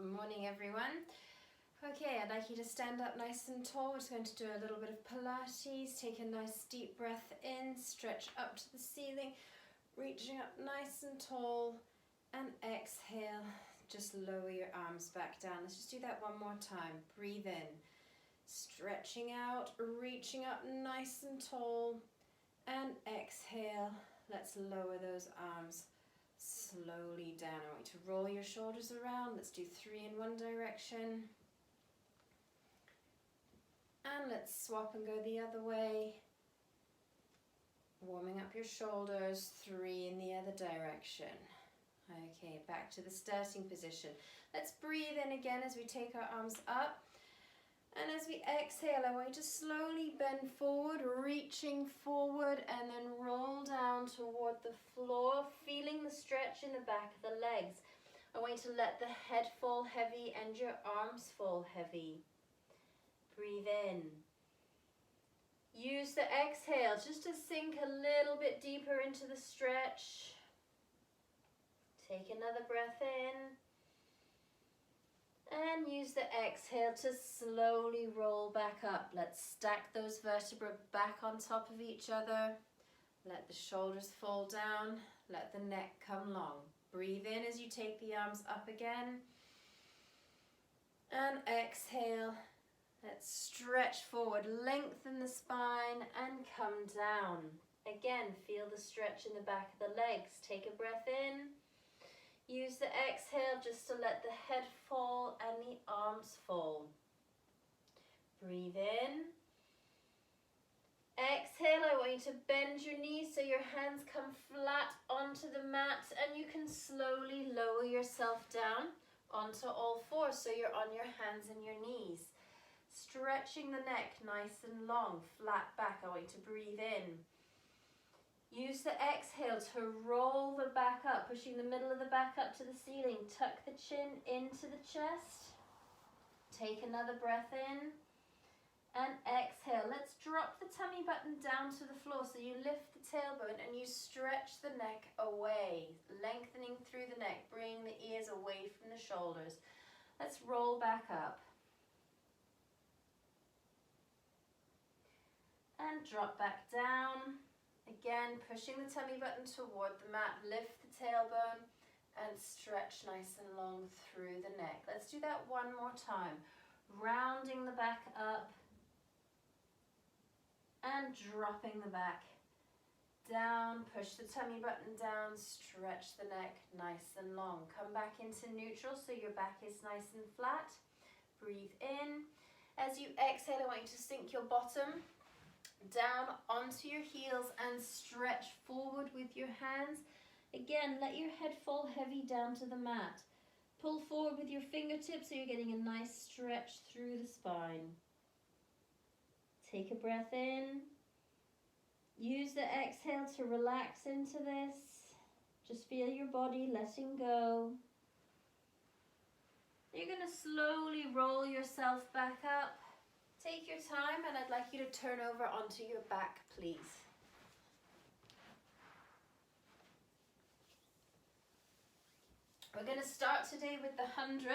Morning, everyone. Okay, I'd like you to stand up nice and tall. We're just going to do a little bit of Pilates. Take a nice deep breath in, stretch up to the ceiling, reaching up nice and tall, and exhale. Just lower your arms back down. Let's just do that one more time. Breathe in, stretching out, reaching up nice and tall, and exhale. Let's lower those arms slowly down. I want you to roll your shoulders around. Let's do 3 in one direction. And let's swap and go the other way. Warming up your shoulders, 3 in the other direction. Okay, back to the starting position. Let's breathe in again as we take our arms up. And as we exhale, I want you to slowly bend forward, reaching forward, and then roll down toward the floor, feeling the stretch in the back of the legs. I want you to let the head fall heavy and your arms fall heavy. Breathe in. Use the exhale just to sink a little bit deeper into the stretch. Take another breath in. And use the exhale to slowly roll back up. Let's stack those vertebrae back on top of each other. Let the shoulders fall down. Let the neck come long. Breathe in as you take the arms up again. And exhale. Let's stretch forward, lengthen the spine and come down. Again, feel the stretch in the back of the legs. Take a breath in. Use the exhale just to let the head fall and the arms fall. Breathe in. Exhale, I want you to bend your knees so your hands come flat onto the mat and you can slowly lower yourself down onto all fours so you're on your hands and your knees. Stretching the neck nice and long, flat back. I want you to breathe in. Use the exhale to roll the back up, pushing the middle of the back up to the ceiling. Tuck the chin into the chest. Take another breath in. And exhale. Let's drop the tummy button down to the floor so you lift the tailbone and you stretch the neck away, lengthening through the neck, bringing the ears away from the shoulders. Let's roll back up. And drop back down. Again, pushing the tummy button toward the mat, lift the tailbone and stretch nice and long through the neck. Let's do that one more time. Rounding the back up and dropping the back down. Push the tummy button down, stretch the neck nice and long. Come back into neutral so your back is nice and flat. Breathe in. As you exhale, I want you to sink your bottom down onto your heels and stretch forward with your hands. Again, let your head fall heavy down to the mat. Pull forward with your fingertips so you're getting a nice stretch through the spine. Take a breath in. Use the exhale to relax into this. Just feel your body letting go. You're going to slowly roll yourself back up. Take your time and I'd like you to turn over onto your back, please. We're going to start today with the 100.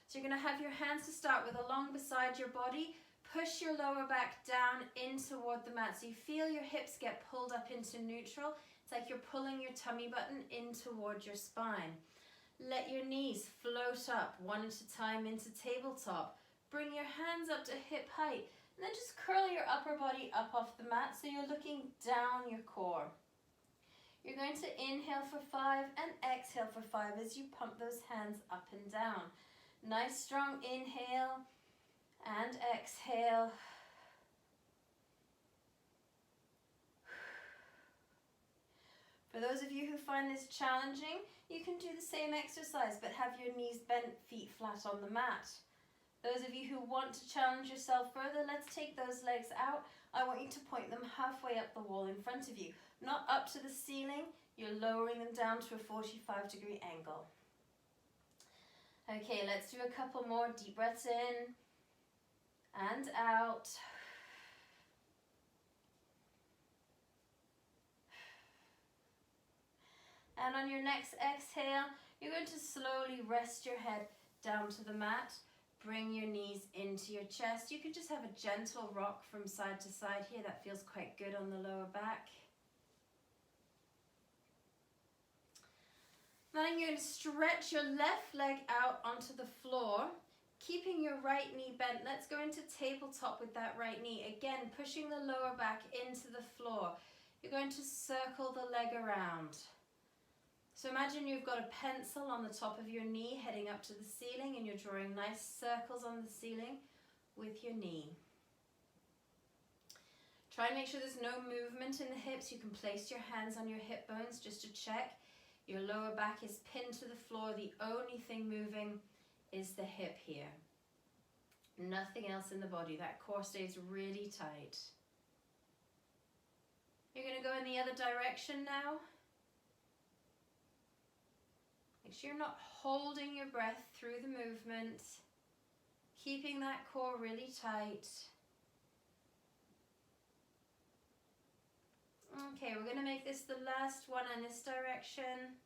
So you're going to have your hands to start with along beside your body. Push your lower back down in toward the mat. So you feel your hips get pulled up into neutral. It's like you're pulling your tummy button in toward your spine. Let your knees float up one at a time into tabletop. Bring your hands up to hip height and then just curl your upper body up off the mat so you're looking down your core. You're going to inhale for 5 and exhale for 5 as you pump those hands up and down. Nice strong inhale and exhale. For those of you who find this challenging, you can do the same exercise but have your knees bent, feet flat on the mat. Those of you who want to challenge yourself further, let's take those legs out. I want you to point them halfway up the wall in front of you. Not up to the ceiling, you're lowering them down to a 45-degree angle. Okay, let's do a couple more deep breaths in and out. And on your next exhale, you're going to slowly rest your head down to the mat. Bring your knees into your chest. You can just have a gentle rock from side to side here. That feels quite good on the lower back. Then you're going to stretch your left leg out onto the floor, keeping your right knee bent. Let's go into tabletop with that right knee. Again, pushing the lower back into the floor. You're going to circle the leg around. So imagine you've got a pencil on the top of your knee heading up to the ceiling, and you're drawing nice circles on the ceiling with your knee. Try and make sure there's no movement in the hips. You can place your hands on your hip bones just to check. Your lower back is pinned to the floor. The only thing moving is the hip here. Nothing else in the body. That core stays really tight. You're going to go in the other direction now. Make sure you're not holding your breath through the movement. Keeping that core really tight. Okay, we're going to make this the last one in this direction.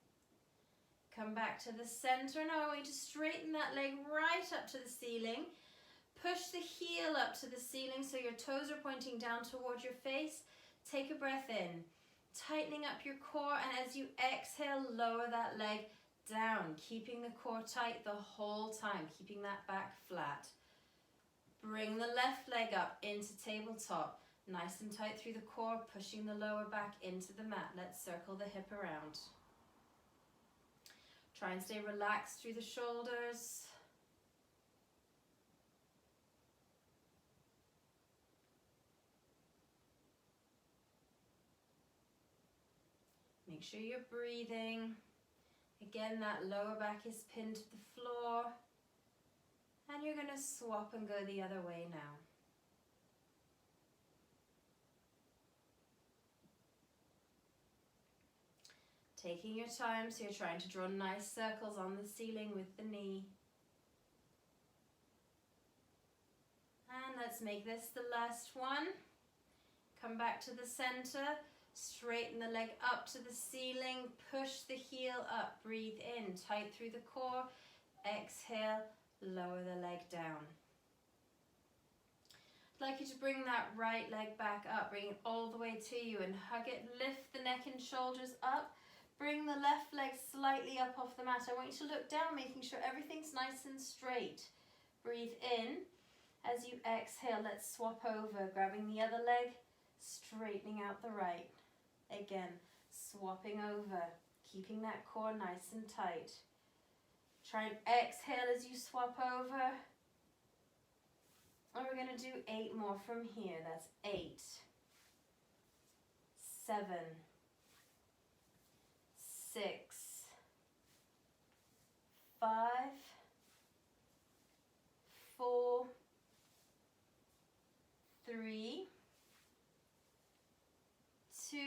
Come back to the center. Now I want you to straighten that leg right up to the ceiling. Push the heel up to the ceiling so your toes are pointing down toward your face. Take a breath in, tightening up your core, and as you exhale, lower that leg down, keeping the core tight the whole time, keeping that back flat. Bring the left leg up into tabletop. Nice and tight through the core, pushing the lower back into the mat. Let's circle the hip around. Try and stay relaxed through the shoulders. Make sure you're breathing. Again, that lower back is pinned to the floor. And you're going to swap and go the other way now. Taking your time, so you're trying to draw nice circles on the ceiling with the knee. And let's make this the last one. Come back to the center, straighten the leg up to the ceiling, push the heel up, breathe in, tight through the core, exhale, lower the leg down. I'd like you to bring that right leg back up, bring it all the way to you and hug it, lift the neck and shoulders up. Bring the left leg slightly up off the mat. I want you to look down, making sure everything's nice and straight. Breathe in. As you exhale, let's swap over, grabbing the other leg, straightening out the right. Again, swapping over, keeping that core nice and tight. Try and exhale as you swap over. And we're going to do 8 more from here. That's 8, 7, 6, 5, 4, 3, 2.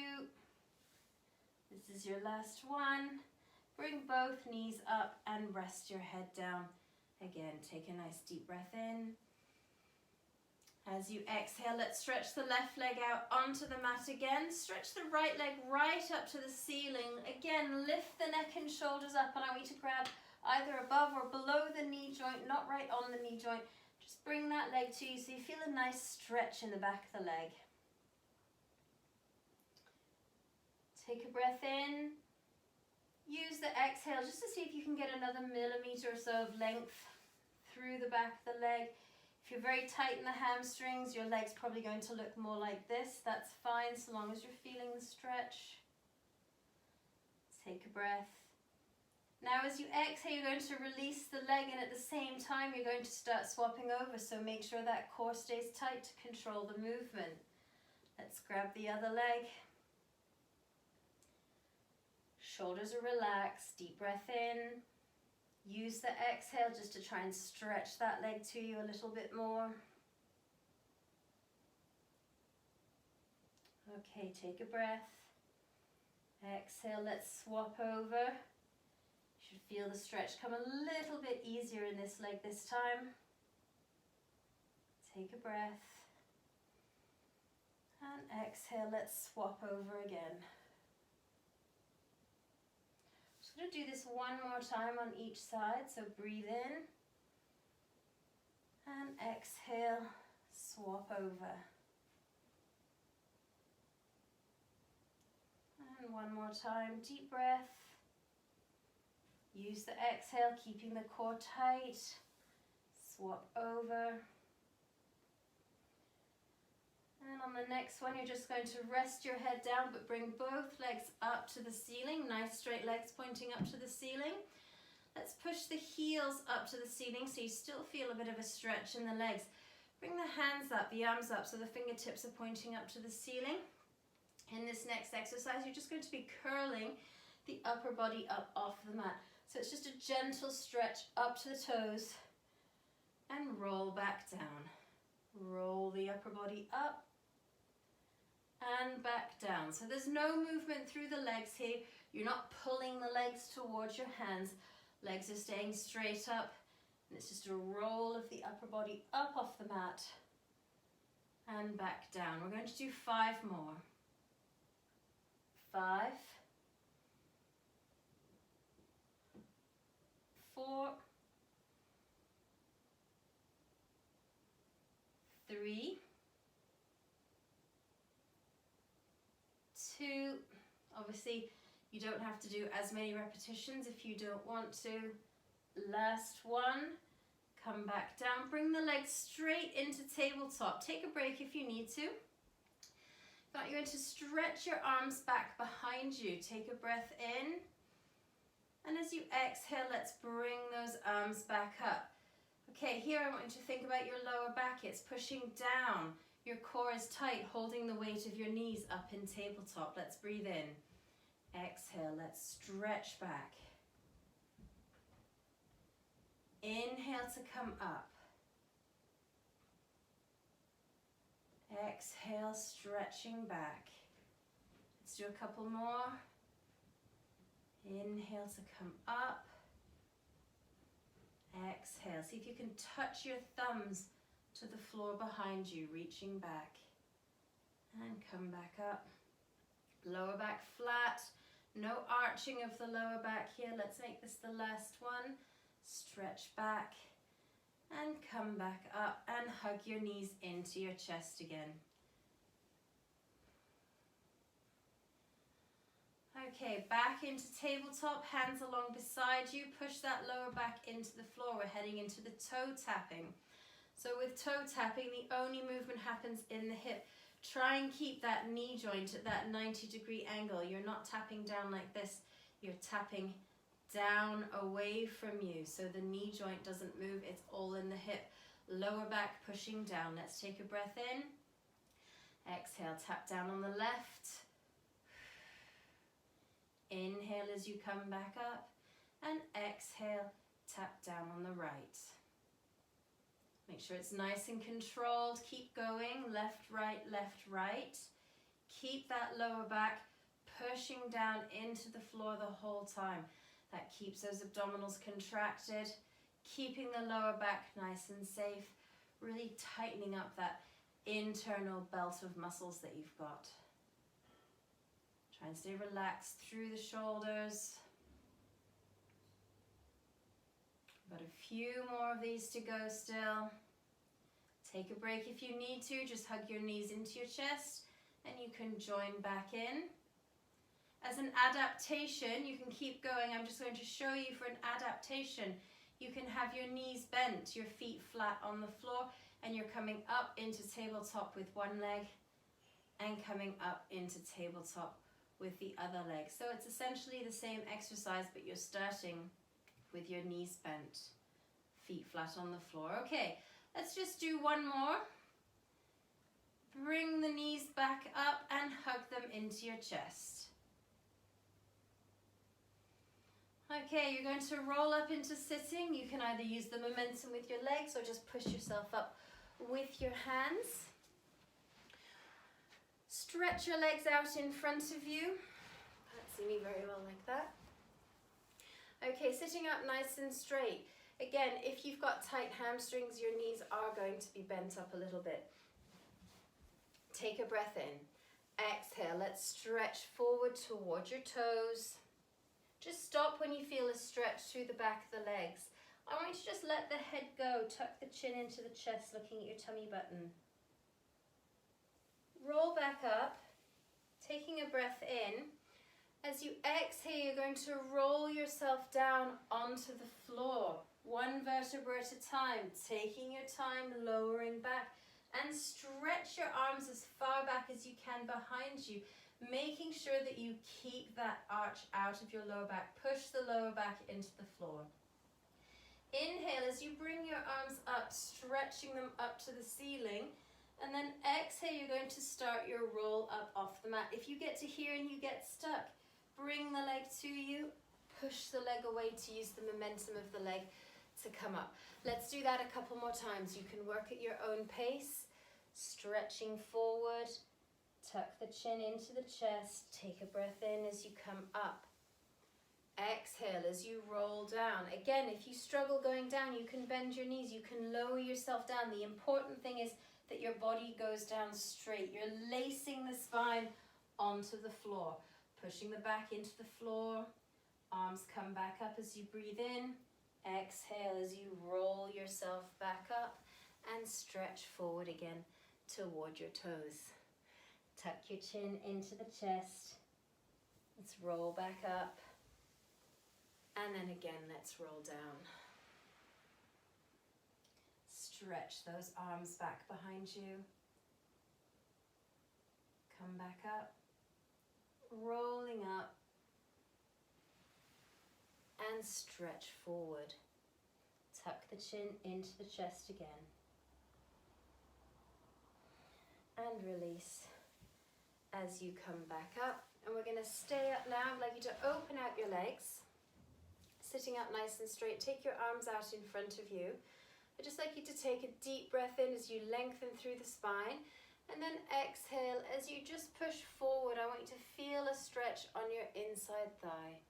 This is your last one. Bring both knees up and rest your head down. Again, take a nice deep breath in. As you exhale, let's stretch the left leg out onto the mat again. Stretch the right leg right up to the ceiling. Again, lift the neck and shoulders up, and I want you to grab either above or below the knee joint, not right on the knee joint. Just bring that leg to you so you feel a nice stretch in the back of the leg. Take a breath in. Use the exhale just to see if you can get another millimeter or so of length through the back of the leg. If you're very tight in the hamstrings, your leg's probably going to look more like this. That's fine, so long as you're feeling the stretch. Take a breath. Now as you exhale, you're going to release the leg, and at the same time, you're going to start swapping over, so make sure that core stays tight to control the movement. Let's grab the other leg. Shoulders are relaxed, deep breath in. Use the exhale just to try and stretch that leg to you a little bit more. Okay, take a breath. Exhale, let's swap over. You should feel the stretch come a little bit easier in this leg this time. Take a breath. And exhale, let's swap over again. I'm going to do this one more time on each side, so breathe in. And exhale, swap over. And one more time, deep breath. Use the exhale, keeping the core tight. Swap over. And on the next one, you're just going to rest your head down, but bring both legs up to the ceiling. Nice straight legs pointing up to the ceiling. Let's push the heels up to the ceiling so you still feel a bit of a stretch in the legs. Bring the hands up, the arms up, so the fingertips are pointing up to the ceiling. In this next exercise, you're just going to be curling the upper body up off the mat. So it's just a gentle stretch up to the toes and roll back down. Roll the upper body up and back down. So there's no movement through the legs here. You're not pulling the legs towards your hands. Legs are staying straight up. And it's just a roll of the upper body up off the mat and back down. We're going to do 5 more. 5, 4, 3, 2, obviously you don't have to do as many repetitions if you don't want to. Last one, come back down, bring the legs straight into tabletop. Take a break if you need to. But you're going to stretch your arms back behind you. Take a breath in. And as you exhale, let's bring those arms back up. Okay, here I want you to think about your lower back. It's pushing down. Your core is tight, holding the weight of your knees up in tabletop. Let's breathe in. Exhale, let's stretch back. Inhale to come up. Exhale, stretching back. Let's do a couple more. Inhale to come up. Exhale. See if you can touch your thumbs to the floor behind you, reaching back. And come back up. Lower back flat. No arching of the lower back here. Let's make this the last one. Stretch back. And come back up and hug your knees into your chest again. Okay, back into tabletop, hands along beside you. Push that lower back into the floor. We're heading into the toe tapping. So with toe tapping, the only movement happens in the hip. Try and keep that knee joint at that 90-degree angle. You're not tapping down like this. You're tapping down away from you, so the knee joint doesn't move. It's all in the hip. Lower back pushing down. Let's take a breath in. Exhale, tap down on the left. Inhale as you come back up, and exhale, tap down on the right. Make sure it's nice and controlled. Keep going, left, right. Keep that lower back pushing down into the floor the whole time. That keeps those abdominals contracted, keeping the lower back nice and safe, really tightening up that internal belt of muscles that you've got. Try and stay relaxed through the shoulders. Got a few more of these to go still. Take a break if you need to. Just hug your knees into your chest and you can join back in. As an adaptation, you can keep going. I'm just going to show you for an adaptation. You can have your knees bent, your feet flat on the floor, and you're coming up into tabletop with one leg and coming up into tabletop with the other leg. So it's essentially the same exercise, but you're starting with your knees bent, feet flat on the floor. Okay, let's just do one more. Bring the knees back up and hug them into your chest. Okay, you're going to roll up into sitting. You can either use the momentum with your legs or just push yourself up with your hands. Stretch your legs out in front of you. Can't see me very well like that. Okay, sitting up nice and straight. Again, if you've got tight hamstrings, your knees are going to be bent up a little bit. Take a breath in. Exhale, let's stretch forward toward your toes. Just stop when you feel a stretch through the back of the legs. I want you to just let the head go, tuck the chin into the chest, looking at your tummy button. Roll back up, taking a breath in. As you exhale, you're going to roll yourself down onto the floor, one vertebra at a time, taking your time, lowering back, and stretch your arms as far back as you can behind you, making sure that you keep that arch out of your lower back. Push the lower back into the floor. Inhale as you bring your arms up, stretching them up to the ceiling. And then exhale, you're going to start your roll up off the mat. If you get to here and you get stuck, bring the leg to you, push the leg away to use the momentum of the leg to come up. Let's do that a couple more times. You can work at your own pace, stretching forward, tuck the chin into the chest, take a breath in as you come up. Exhale as you roll down. Again, if you struggle going down, you can bend your knees, you can lower yourself down. The important thing is that your body goes down straight. You're lacing the spine onto the floor. Pushing the back into the floor, arms come back up as you breathe in, exhale as you roll yourself back up and stretch forward again toward your toes. Tuck your chin into the chest, let's roll back up, and then again let's roll down. Stretch those arms back behind you, come back up, rolling up and stretch forward. Tuck the chin into the chest again. And release as you come back up. And we're going to stay up now. I'd like you to open out your legs, sitting up nice and straight. Take your arms out in front of you. I'd just like you to take a deep breath in as you lengthen through the spine. And then exhale, as you just push forward, I want you to feel a stretch on your inside thigh.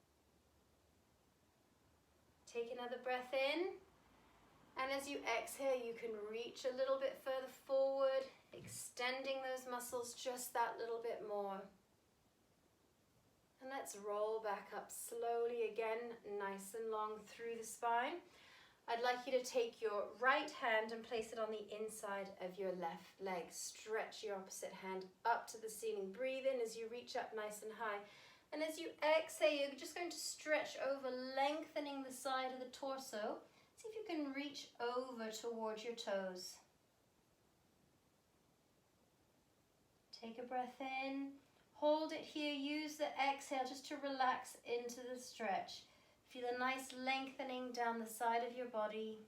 Take another breath in, and as you exhale, you can reach a little bit further forward, extending those muscles just that little bit more. And let's roll back up slowly again, nice and long through the spine. I'd like you to take your right hand and place it on the inside of your left leg. Stretch your opposite hand up to the ceiling. Breathe in as you reach up nice and high. And as you exhale, you're just going to stretch over, lengthening the side of the torso. See if you can reach over towards your toes. Take a breath in. Hold it here. Use the exhale just to relax into the stretch. Feel a nice lengthening down the side of your body.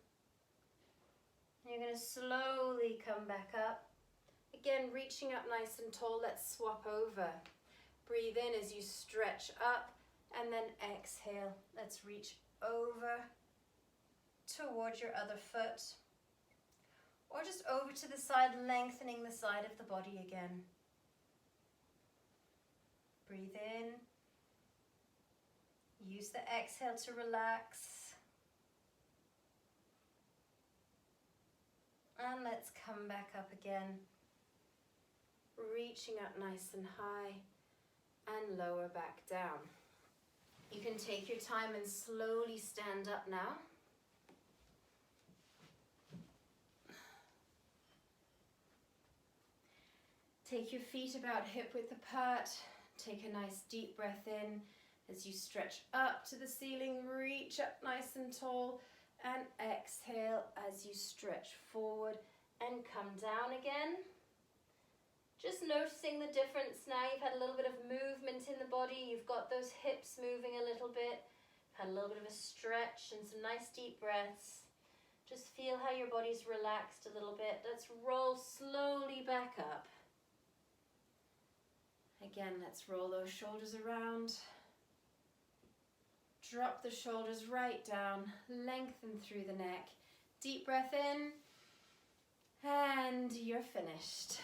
And you're going to slowly come back up. Again, reaching up nice and tall. Let's swap over. Breathe in as you stretch up, and then exhale. Let's reach over towards your other foot, or just over to the side, lengthening the side of the body again. Breathe in. Use the exhale to relax. And let's come back up again. Reaching up nice and high and lower back down. You can take your time and slowly stand up now. Take your feet about hip width apart. Take a nice deep breath in. As you stretch up to the ceiling, reach up nice and tall, and exhale as you stretch forward and come down again. Just noticing the difference now. You've had a little bit of movement in the body. You've got those hips moving a little bit. Had a little bit of a stretch and some nice deep breaths. Just feel how your body's relaxed a little bit. Let's roll slowly back up. Again, let's roll those shoulders around. Drop the shoulders right down, lengthen through the neck. Deep breath in, and you're finished.